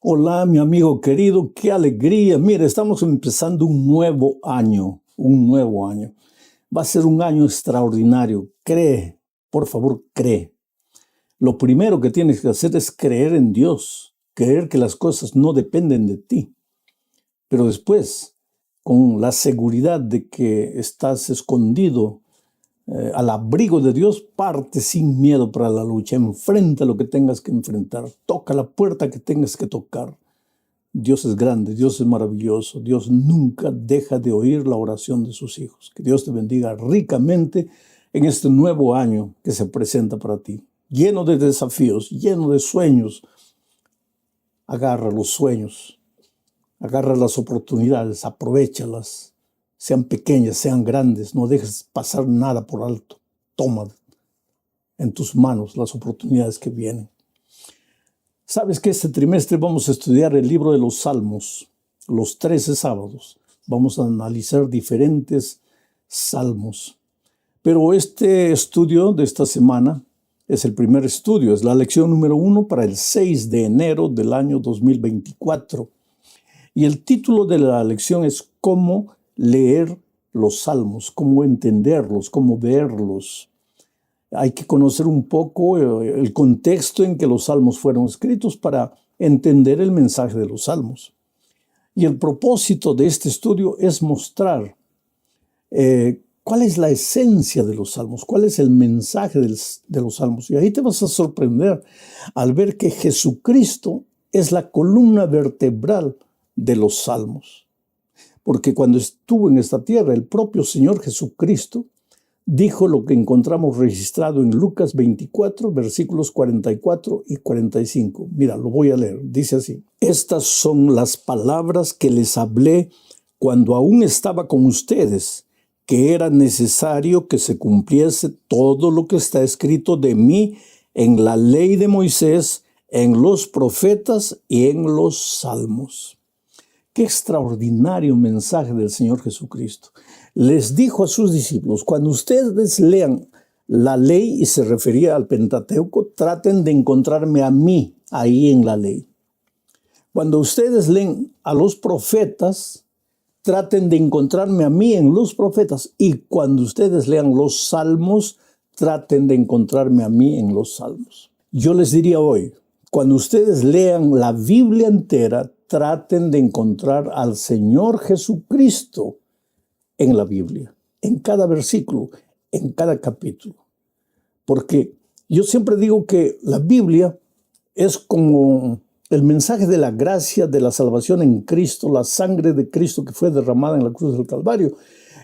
Hola, mi amigo querido, qué alegría. Mire, estamos empezando un nuevo año, un nuevo año. Va a ser un año extraordinario. Cree, por favor, cree. Lo primero que tienes que hacer es creer en Dios, creer que las cosas no dependen de ti. Pero después, con la seguridad de que estás escondido al abrigo de Dios, parte sin miedo para la lucha. Enfrenta lo que tengas que enfrentar. Toca la puerta que tengas que tocar. Dios es grande, Dios es maravilloso, Dios nunca deja de oír la oración de sus hijos. Que Dios te bendiga ricamente en este nuevo año que se presenta para ti, lleno de desafíos, lleno de sueños. Agarra los sueños, agarra las oportunidades, aprovéchalas, sean pequeñas, sean grandes, no dejes pasar nada por alto. Toma en tus manos las oportunidades que vienen. Sabes que este trimestre vamos a estudiar el libro de los Salmos, los 13 sábados. Vamos a analizar diferentes salmos. Pero este estudio de esta semana es el primer estudio, es la lección número 1 para el 6 de enero del año 2024. Y el título de la lección es cómo leer los salmos, cómo entenderlos, cómo verlos. Hay que conocer un poco el contexto en que los salmos fueron escritos para entender el mensaje de los salmos. Y el propósito de este estudio es mostrar cuál es la esencia de los salmos, cuál es el mensaje de los salmos. Y ahí te vas a sorprender al ver que Jesucristo es la columna vertebral de los salmos. Porque cuando estuvo en esta tierra, el propio Señor Jesucristo dijo lo que encontramos registrado en Lucas 24, versículos 44 y 45. Mira, lo voy a leer. Dice así: Estas son las palabras que les hablé cuando aún estaba con ustedes, que era necesario que se cumpliese todo lo que está escrito de mí en la ley de Moisés, en los profetas y en los salmos. Qué extraordinario mensaje del Señor Jesucristo. Les dijo a sus discípulos, cuando ustedes lean la ley, y se refería al Pentateuco, traten de encontrarme a mí ahí en la ley. Cuando ustedes leen a los profetas, traten de encontrarme a mí en los profetas. Y cuando ustedes lean los salmos, traten de encontrarme a mí en los salmos. Yo les diría hoy, cuando ustedes lean la Biblia entera, traten de encontrar al Señor Jesucristo en la Biblia, en cada versículo, en cada capítulo. Porque yo siempre digo que la Biblia es como el mensaje de la gracia, de la salvación en Cristo, la sangre de Cristo que fue derramada en la cruz del Calvario.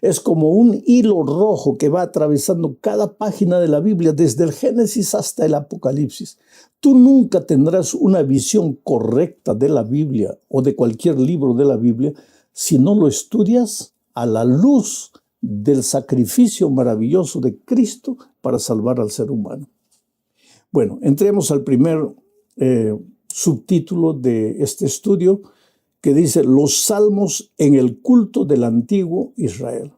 Es como un hilo rojo que va atravesando cada página de la Biblia, desde el Génesis hasta el Apocalipsis. Tú nunca tendrás una visión correcta de la Biblia o de cualquier libro de la Biblia si no lo estudias a la luz del sacrificio maravilloso de Cristo para salvar al ser humano. Bueno, entremos al primer subtítulo de este estudio, que dice los salmos en el culto del antiguo Israel.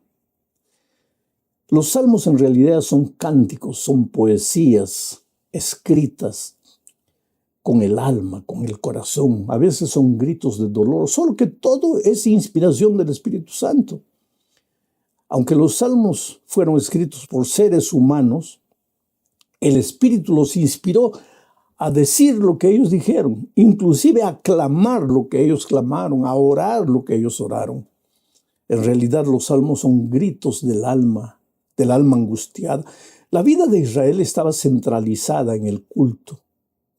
Los salmos en realidad son cánticos, son poesías escritas con el alma, con el corazón. A veces son gritos de dolor, solo que todo es inspiración del Espíritu Santo. Aunque los salmos fueron escritos por seres humanos, el Espíritu los inspiró a decir lo que ellos dijeron, inclusive a clamar lo que ellos clamaron, a orar lo que ellos oraron. En realidad los salmos son gritos del alma angustiada. La vida de Israel estaba centralizada en el culto.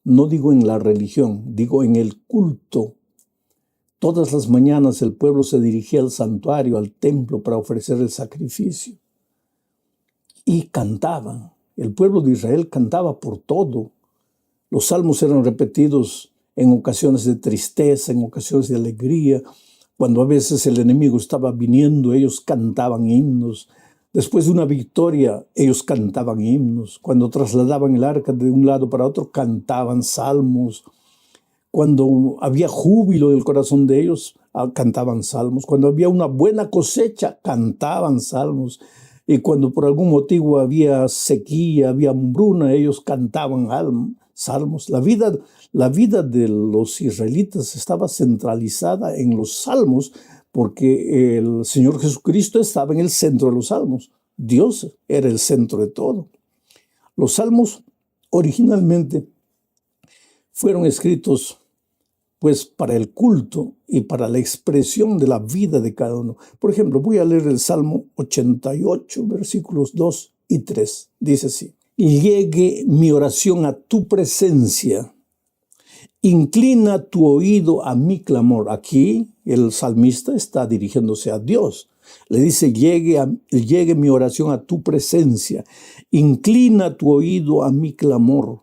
No digo en la religión, digo en el culto. Todas las mañanas el pueblo se dirigía al santuario, al templo, para ofrecer el sacrificio. Y cantaban. El pueblo de Israel cantaba por todo. Los salmos eran repetidos en ocasiones de tristeza, en ocasiones de alegría. Cuando a veces el enemigo estaba viniendo, ellos cantaban himnos. Después de una victoria, ellos cantaban himnos. Cuando trasladaban el arca de un lado para otro, cantaban salmos. Cuando había júbilo en el corazón de ellos, cantaban salmos. Cuando había una buena cosecha, cantaban salmos. Y cuando por algún motivo había sequía, había hambruna, ellos cantaban salmos. La vida de los israelitas estaba centralizada en los salmos porque el Señor Jesucristo estaba en el centro de los salmos. Dios era el centro de todo. Los salmos originalmente fueron escritos pues para el culto y para la expresión de la vida de cada uno. Por ejemplo, voy a leer el Salmo 88, versículos 2 y 3. Dice así: y llegue mi oración a tu presencia, inclina tu oído a mi clamor. Aquí el salmista está dirigiéndose a Dios. Le dice, llegue mi oración a tu presencia, inclina tu oído a mi clamor,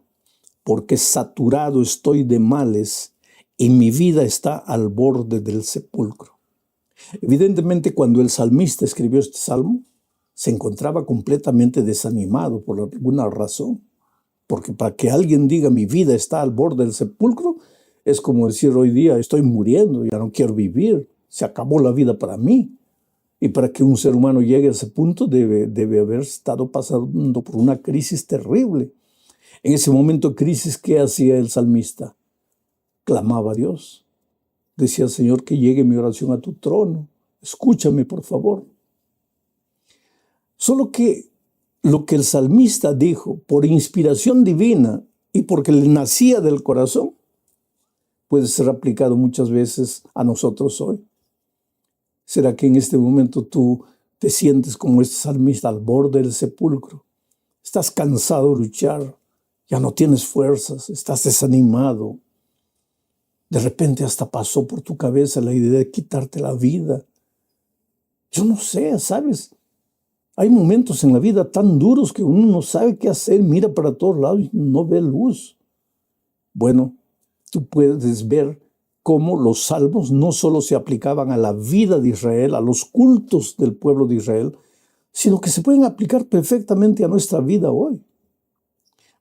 porque saturado estoy de males y mi vida está al borde del sepulcro. Evidentemente, cuando el salmista escribió este salmo, se encontraba completamente desanimado por alguna razón. Porque para que alguien diga mi vida está al borde del sepulcro, es como decir hoy día estoy muriendo, ya no quiero vivir, se acabó la vida para mí. Y para que un ser humano llegue a ese punto debe haber estado pasando por una crisis terrible. En ese momento de crisis, ¿qué hacía el salmista? Clamaba a Dios. Decía, Señor, que llegue mi oración a tu trono. Escúchame, por favor. Solo que lo que el salmista dijo por inspiración divina y porque le nacía del corazón, puede ser aplicado muchas veces a nosotros hoy. ¿Será que en este momento tú te sientes como este salmista al borde del sepulcro? Estás cansado de luchar, ya no tienes fuerzas, estás desanimado. De repente hasta pasó por tu cabeza la idea de quitarte la vida. Yo no sé, ¿sabes? Hay momentos en la vida tan duros que uno no sabe qué hacer, mira para todos lados y no ve luz. Bueno, tú puedes ver cómo los salmos no solo se aplicaban a la vida de Israel, a los cultos del pueblo de Israel, sino que se pueden aplicar perfectamente a nuestra vida hoy.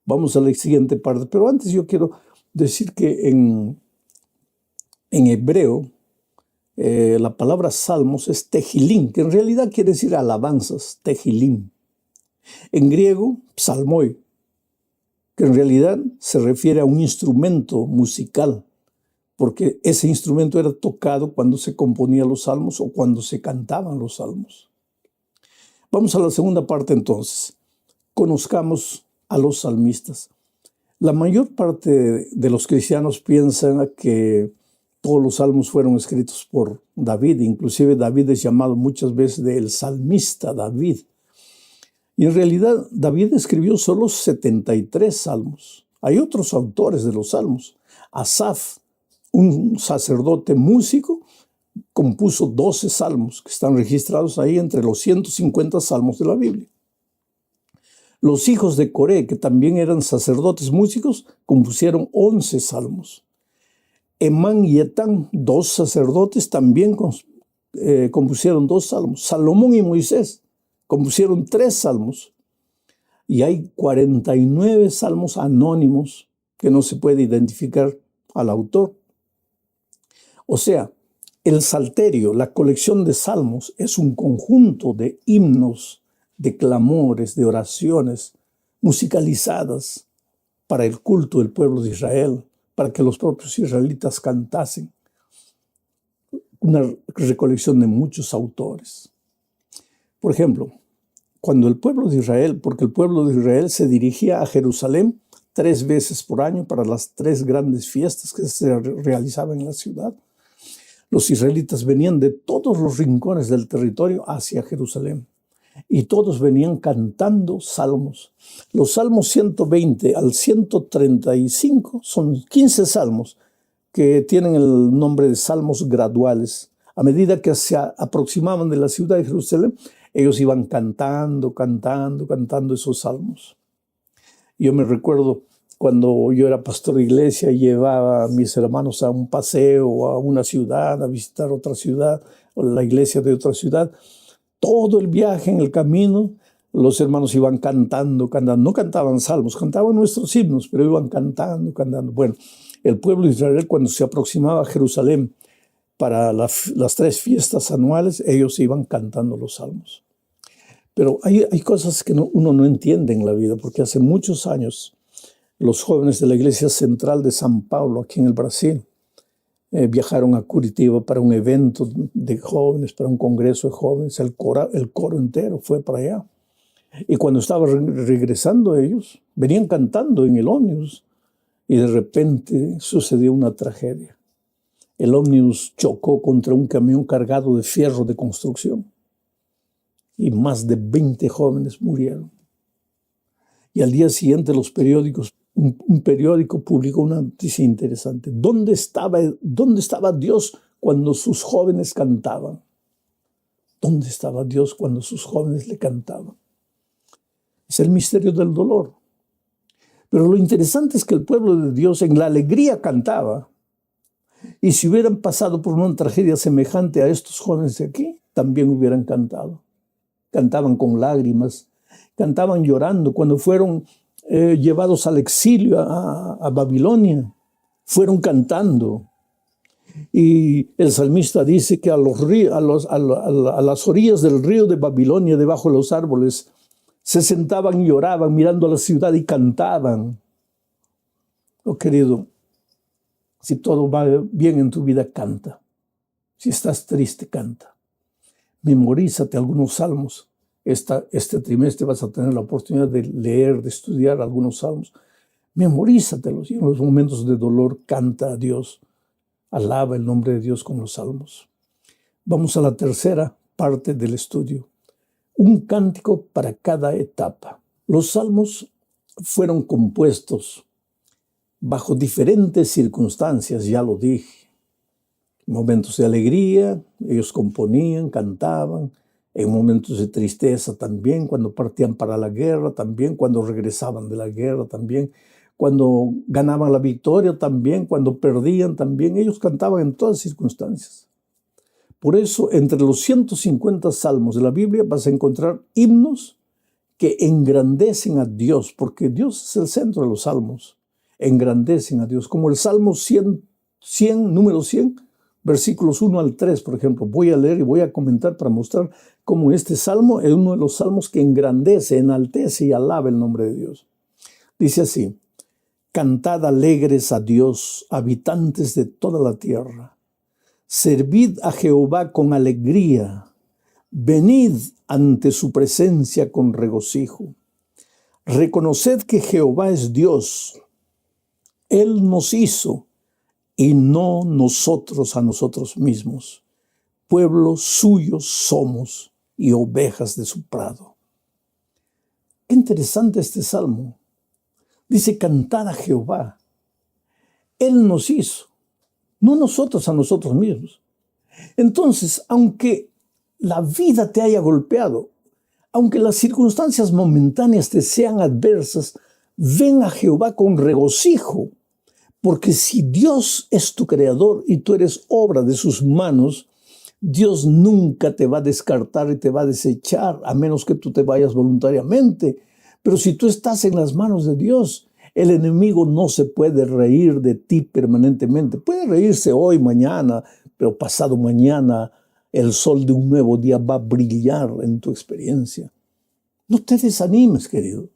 Vamos a la siguiente parte, pero antes yo quiero decir que en hebreo la palabra salmos es tehilim, que en realidad quiere decir alabanzas, tehilim. En griego, psalmoi, que en realidad se refiere a un instrumento musical, porque ese instrumento era tocado cuando se componían los salmos o cuando se cantaban los salmos. Vamos a la segunda parte entonces. Conozcamos a los salmistas. La mayor parte de los cristianos piensan que todos los salmos fueron escritos por David. Inclusive David es llamado muchas veces el salmista David. Y en realidad David escribió solo 73 salmos. Hay otros autores de los salmos. Asaf, un sacerdote músico, compuso 12 salmos que están registrados ahí entre los 150 salmos de la Biblia. Los hijos de Coré, que también eran sacerdotes músicos, compusieron 11 salmos. Emán y Etán, 2 sacerdotes, también compusieron 2 salmos. Salomón y Moisés compusieron 3 salmos. Y hay 49 salmos anónimos que no se puede identificar al autor. O sea, el salterio, la colección de salmos, es un conjunto de himnos, de clamores, de oraciones musicalizadas para el culto del pueblo de Israel, para que los propios israelitas cantasen. Una recolección de muchos autores. Por ejemplo, cuando el pueblo de Israel, porque el pueblo de Israel se dirigía a Jerusalén 3 veces por año para las 3 grandes fiestas que se realizaban en la ciudad, los israelitas venían de todos los rincones del territorio hacia Jerusalén. Y todos venían cantando salmos. Los salmos 120 al 135 son 15 salmos que tienen el nombre de salmos graduales. A medida que se aproximaban de la ciudad de Jerusalén, ellos iban cantando esos salmos. Yo me recuerdo cuando yo era pastor de iglesia y llevaba a mis hermanos a un paseo, a una ciudad, a visitar otra ciudad, o la iglesia de otra ciudad. Todo el viaje en el camino, los hermanos iban cantando. No cantaban salmos, cantaban nuestros himnos, pero iban cantando. Bueno, el pueblo de Israel, cuando se aproximaba a Jerusalén para las 3 fiestas anuales, ellos iban cantando los salmos. Pero hay cosas que uno no entiende en la vida, porque hace muchos años los jóvenes de la Iglesia Central de San Paulo, aquí en el Brasil, viajaron a Curitiba para un evento de jóvenes, para un congreso de jóvenes. El coro entero fue para allá. Y cuando estaba regresando ellos, venían cantando en el ómnibus y de repente sucedió una tragedia. El ómnibus chocó contra un camión cargado de fierro de construcción y más de 20 jóvenes murieron. Y al día siguiente los periódicos, un periódico publicó una noticia interesante. ¿Dónde estaba Dios cuando sus jóvenes cantaban? ¿Dónde estaba Dios cuando sus jóvenes le cantaban? Es el misterio del dolor. Pero lo interesante es que el pueblo de Dios en la alegría cantaba. Y si hubieran pasado por una tragedia semejante a estos jóvenes de aquí, también hubieran cantado. Cantaban con lágrimas, cantaban llorando. Cuando fueron llevados al exilio a Babilonia, fueron cantando. Y el salmista dice que a las orillas del río de Babilonia, debajo de los árboles, se sentaban y lloraban mirando a la ciudad y cantaban. Oh, querido, si todo va bien en tu vida, canta. Si estás triste, canta. Memorízate algunos salmos. Este trimestre vas a tener la oportunidad de leer, de estudiar algunos salmos. Memorízatelos y en los momentos de dolor canta a Dios. Alaba el nombre de Dios con los salmos. Vamos a la tercera parte del estudio. Un cántico para cada etapa. Los salmos fueron compuestos bajo diferentes circunstancias, ya lo dije. Momentos de alegría, ellos componían, cantaban. En momentos de tristeza también, cuando partían para la guerra también, cuando regresaban de la guerra también, cuando ganaban la victoria también, cuando perdían también. Ellos cantaban en todas circunstancias. Por eso, entre los 150 salmos de la Biblia vas a encontrar himnos que engrandecen a Dios, porque Dios es el centro de los salmos. Engrandecen a Dios, como el Salmo 100, número 100, versículos 1 al 3, por ejemplo. Voy a leer y voy a comentar para mostrar cómo este salmo es uno de los salmos que engrandece, enaltece y alaba el nombre de Dios. Dice así: cantad alegres a Dios, habitantes de toda la tierra. Servid a Jehová con alegría. Venid ante su presencia con regocijo. Reconoced que Jehová es Dios. Él nos hizo y no nosotros a nosotros mismos. Pueblo suyo somos y ovejas de su prado. Qué interesante este salmo. Dice: cantad a Jehová. Él nos hizo, no nosotros a nosotros mismos. Entonces, aunque la vida te haya golpeado, aunque las circunstancias momentáneas te sean adversas, ven a Jehová con regocijo. Porque si Dios es tu creador y tú eres obra de sus manos, Dios nunca te va a descartar y te va a desechar, a menos que tú te vayas voluntariamente. Pero si tú estás en las manos de Dios, el enemigo no se puede reír de ti permanentemente. Puede reírse hoy, mañana, pero pasado mañana el sol de un nuevo día va a brillar en tu experiencia. No te desanimes, querido.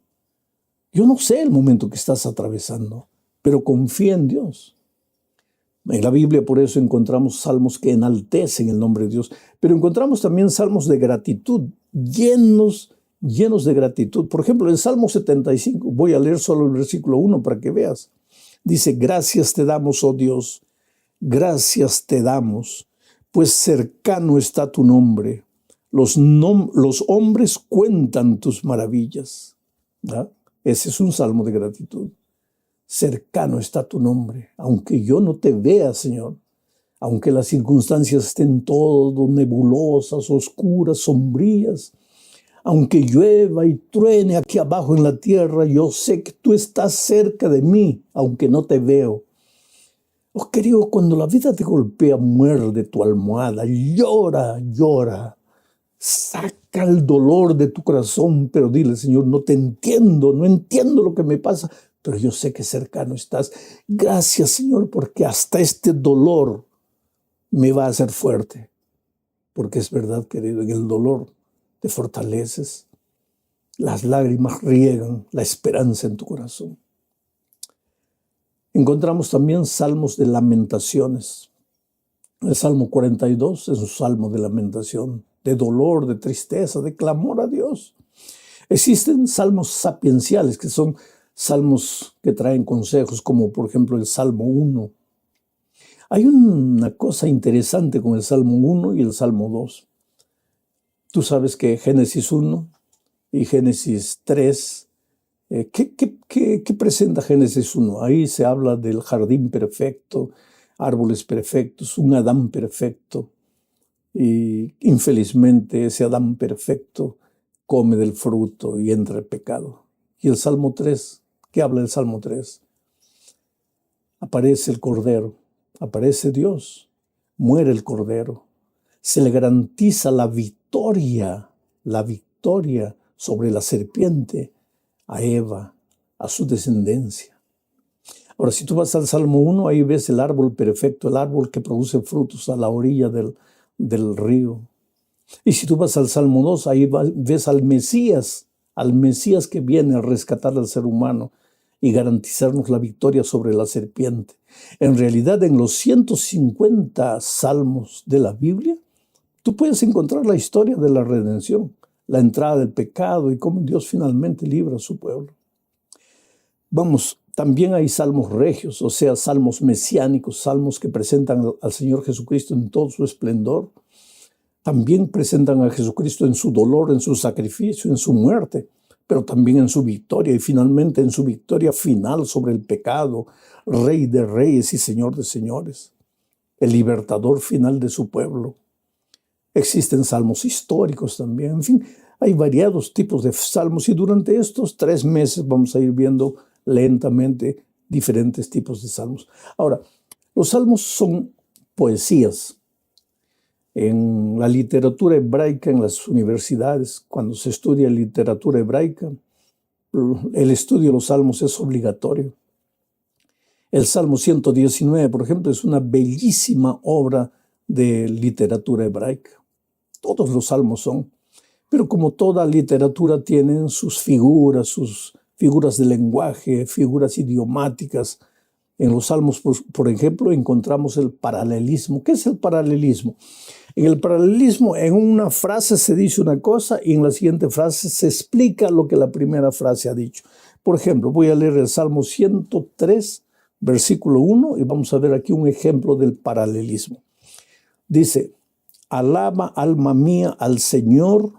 Yo no sé el momento que estás atravesando, pero confía en Dios. En la Biblia por eso encontramos salmos que enaltecen el nombre de Dios, pero encontramos también salmos de gratitud, llenos de gratitud. Por ejemplo, en Salmo 75, voy a leer solo el versículo 1 para que veas. Dice: gracias te damos, oh Dios, gracias te damos, pues cercano está tu nombre. Los hombres cuentan tus maravillas. ¿Ah? Ese es un salmo de gratitud. Cercano está tu nombre, aunque yo no te vea, Señor, aunque las circunstancias estén todo nebulosas, oscuras, sombrías, aunque llueva y truene aquí abajo en la tierra, yo sé que tú estás cerca de mí, aunque no te veo. Oh, querido, cuando la vida te golpea, muerde tu almohada, llora, llora. Saca el dolor de tu corazón, pero dile: Señor, no te entiendo, no entiendo lo que me pasa, pero yo sé que cercano estás. Gracias, Señor, porque hasta este dolor me va a hacer fuerte. Porque es verdad, querido, en el dolor te fortaleces, Las lágrimas riegan la esperanza en tu corazón. Encontramos también salmos de lamentaciones. El Salmo 42 es un salmo de lamentación, de dolor, de tristeza, de clamor a Dios. Existen salmos sapienciales, que son salmos que traen consejos, como por ejemplo el Salmo 1. Hay una cosa interesante con el Salmo 1 y el Salmo 2. Tú sabes que Génesis 1 y Génesis 3, ¿qué presenta Génesis 1? Ahí se habla del jardín perfecto, árboles perfectos, un Adán perfecto. Y infelizmente ese Adán perfecto come del fruto y entra el pecado. Y el Salmo 3, ¿qué habla el Salmo 3? Aparece el Cordero, aparece Dios, muere el Cordero. Se le garantiza la victoria sobre la serpiente, a Eva, a su descendencia. Ahora, si tú vas al Salmo 1, ahí ves el árbol perfecto, el árbol que produce frutos a la orilla del río. Y si tú vas al Salmo 2, ahí ves al Mesías que viene a rescatar al ser humano y garantizarnos la victoria sobre la serpiente. En realidad, en los 150 salmos de la Biblia, tú puedes encontrar la historia de la redención, la entrada del pecado y cómo Dios finalmente libra a su pueblo. Vamos, también hay salmos regios, o sea, salmos mesiánicos, salmos que presentan al Señor Jesucristo en todo su esplendor. También presentan a Jesucristo en su dolor, en su sacrificio, en su muerte, pero también en su victoria y finalmente en su victoria final sobre el pecado, Rey de reyes y Señor de señores, el libertador final de su pueblo. Existen salmos históricos también, en fin, hay variados tipos de salmos y durante estos 3 meses vamos a ir viendo lentamente diferentes tipos de salmos. Ahora, los salmos son poesías. En la literatura hebraica, en las universidades, cuando se estudia literatura hebraica, el estudio de los salmos es obligatorio. El Salmo 119, por ejemplo, es una bellísima obra de literatura hebraica. Todos los salmos son. Pero como toda literatura tienen sus figuras de lenguaje, figuras idiomáticas. En los salmos, por ejemplo, encontramos el paralelismo. ¿Qué es el paralelismo? En el paralelismo, en una frase se dice una cosa y en la siguiente frase se explica lo que la primera frase ha dicho. Por ejemplo, voy a leer el Salmo 103, versículo 1, y vamos a ver aquí un ejemplo del paralelismo. Dice, alaba alma mía al Señor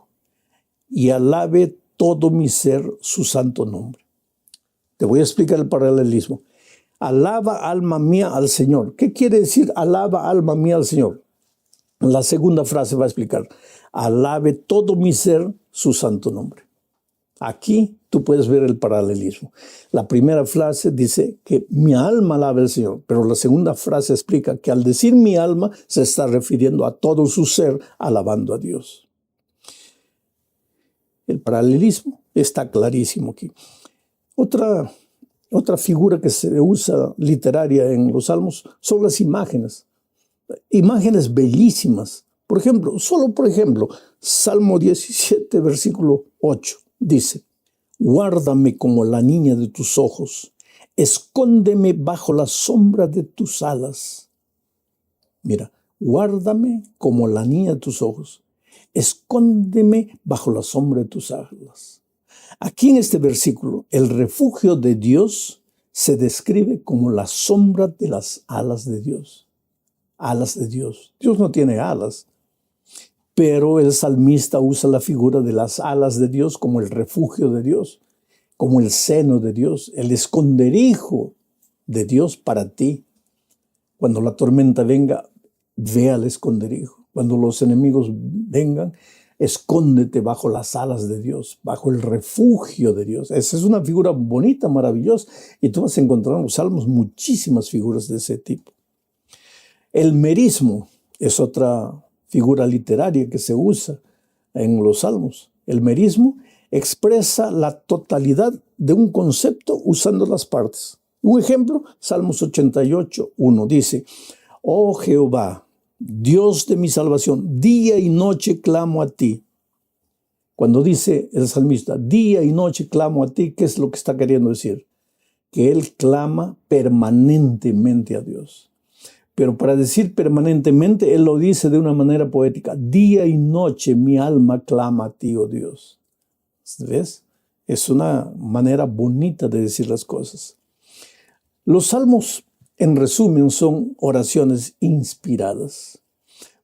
y alabe todo mi ser su santo nombre. Te voy a explicar el paralelismo. Alaba alma mía al Señor. ¿Qué quiere decir alaba alma mía al Señor? La segunda frase va a explicar, alabe todo mi ser su santo nombre. Aquí tú puedes ver el paralelismo. La primera frase dice que mi alma alabe al Señor, pero la segunda frase explica que al decir mi alma se está refiriendo a todo su ser alabando a Dios. El paralelismo está clarísimo aquí. Otra figura que se usa literaria en los salmos son las imágenes. Imágenes bellísimas. Por ejemplo, Salmo 17, versículo 8, dice, guárdame como la niña de tus ojos, escóndeme bajo la sombra de tus alas. Mira, guárdame como la niña de tus ojos, escóndeme bajo la sombra de tus alas. Aquí en este versículo, el refugio de Dios se describe como la sombra de las alas de Dios. Alas de Dios. Dios no tiene alas, pero el salmista usa la figura de las alas de Dios como el refugio de Dios, como el seno de Dios, el esconderijo de Dios para ti. Cuando la tormenta venga, ve al esconderijo. Cuando los enemigos vengan, escóndete bajo las alas de Dios, bajo el refugio de Dios. Esa es una figura bonita, maravillosa, y tú vas a encontrar en los salmos muchísimas figuras de ese tipo. El merismo es otra figura literaria que se usa en los salmos. El merismo expresa la totalidad de un concepto usando las partes. Un ejemplo, Salmos 88, 1 dice, oh Jehová, Dios de mi salvación, día y noche clamo a ti. Cuando dice el salmista, día y noche clamo a ti, ¿qué es lo que está queriendo decir? Que él clama permanentemente a Dios. Pero para decir permanentemente, él lo dice de una manera poética. Día y noche mi alma clama a ti, oh Dios. ¿Ves? Es una manera bonita de decir las cosas. Los salmos, en resumen, son oraciones inspiradas.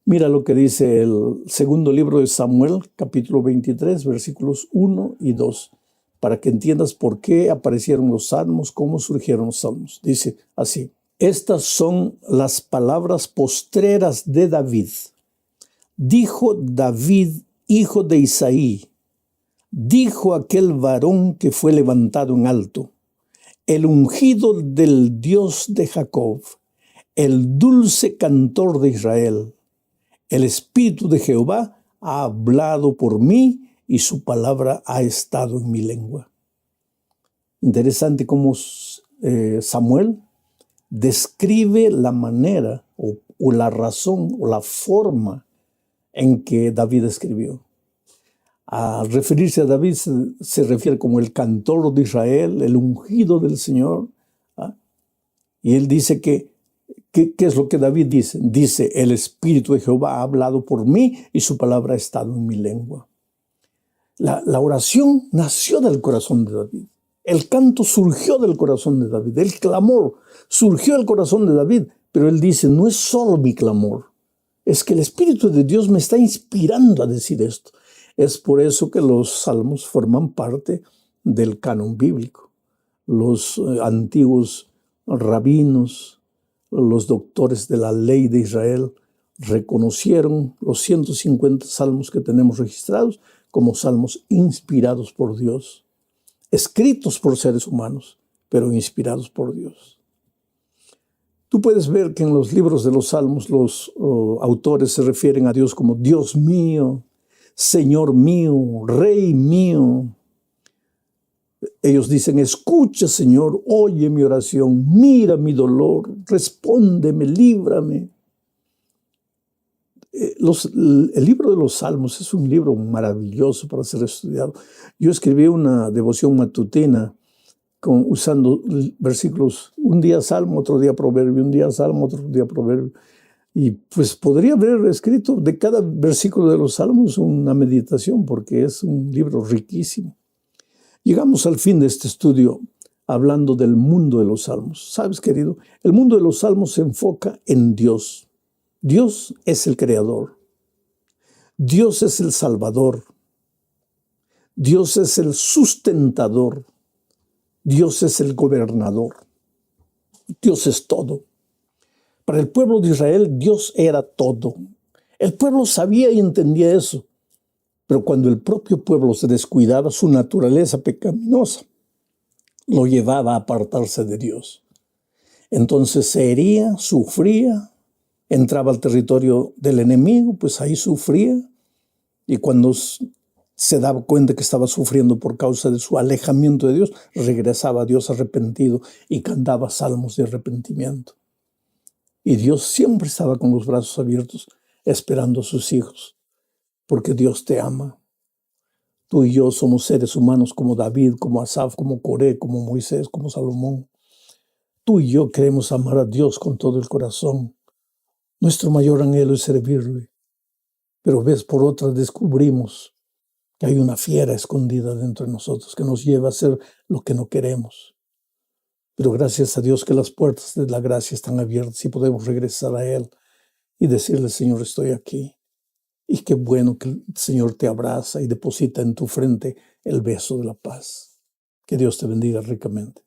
Mira lo que dice el segundo libro de Samuel, capítulo 23, versículos 1 y 2, para que entiendas por qué aparecieron los salmos, cómo surgieron los salmos. Dice así, estas son las palabras postreras de David. Dijo David, hijo de Isaí, dijo aquel varón que fue levantado en alto, el ungido del Dios de Jacob, el dulce cantor de Israel. El Espíritu de Jehová ha hablado por mí y su palabra ha estado en mi lengua. Interesante cómo Samuel describe la manera o la razón o la forma en que David escribió. Al referirse a David se refiere como el cantor de Israel, el ungido del Señor. Y él dice que ¿qué es lo que David dice? Dice, el Espíritu de Jehová ha hablado por mí y su palabra ha estado en mi lengua. La oración nació del corazón de David. El canto surgió del corazón de David. El clamor surgió del corazón de David. Pero él dice, no es solo mi clamor. Es que el Espíritu de Dios me está inspirando a decir esto. Es por eso que los salmos forman parte del canon bíblico. Los antiguos rabinos, los doctores de la ley de Israel reconocieron los 150 salmos que tenemos registrados como salmos inspirados por Dios, escritos por seres humanos, pero inspirados por Dios. Tú puedes ver que en los libros de los salmos los autores se refieren a Dios como Dios mío, Señor mío, Rey mío. Ellos dicen, escucha, Señor, oye mi oración, mira mi dolor, respóndeme, líbrame. El libro de los Salmos es un libro maravilloso para ser estudiado. Yo escribí una devoción matutina usando versículos, un día Salmo, otro día Proverbio, un día Salmo, otro día Proverbio. Y pues podría haber escrito de cada versículo de los Salmos una meditación, porque es un libro riquísimo. Llegamos al fin de este estudio hablando del mundo de los salmos. ¿Sabes, querido? El mundo de los salmos se enfoca en Dios. Dios es el creador. Dios es el salvador. Dios es el sustentador. Dios es el gobernador. Dios es todo. Para el pueblo de Israel, Dios era todo. El pueblo sabía y entendía eso. Pero cuando el propio pueblo se descuidaba, su naturaleza pecaminosa lo llevaba a apartarse de Dios. Entonces se hería, sufría, entraba al territorio del enemigo, pues ahí sufría. Y cuando se daba cuenta que estaba sufriendo por causa de su alejamiento de Dios, regresaba a Dios arrepentido y cantaba salmos de arrepentimiento. Y Dios siempre estaba con los brazos abiertos, esperando a sus hijos. Porque Dios te ama. Tú y yo somos seres humanos como David, como Asaf, como Coré, como Moisés, como Salomón. Tú y yo queremos amar a Dios con todo el corazón. Nuestro mayor anhelo es servirle. Pero vez por otra descubrimos que hay una fiera escondida dentro de nosotros que nos lleva a hacer lo que no queremos. Pero gracias a Dios que las puertas de la gracia están abiertas y podemos regresar a Él y decirle, Señor, estoy aquí. Y qué bueno que el Señor te abraza y deposita en tu frente el beso de la paz. Que Dios te bendiga ricamente.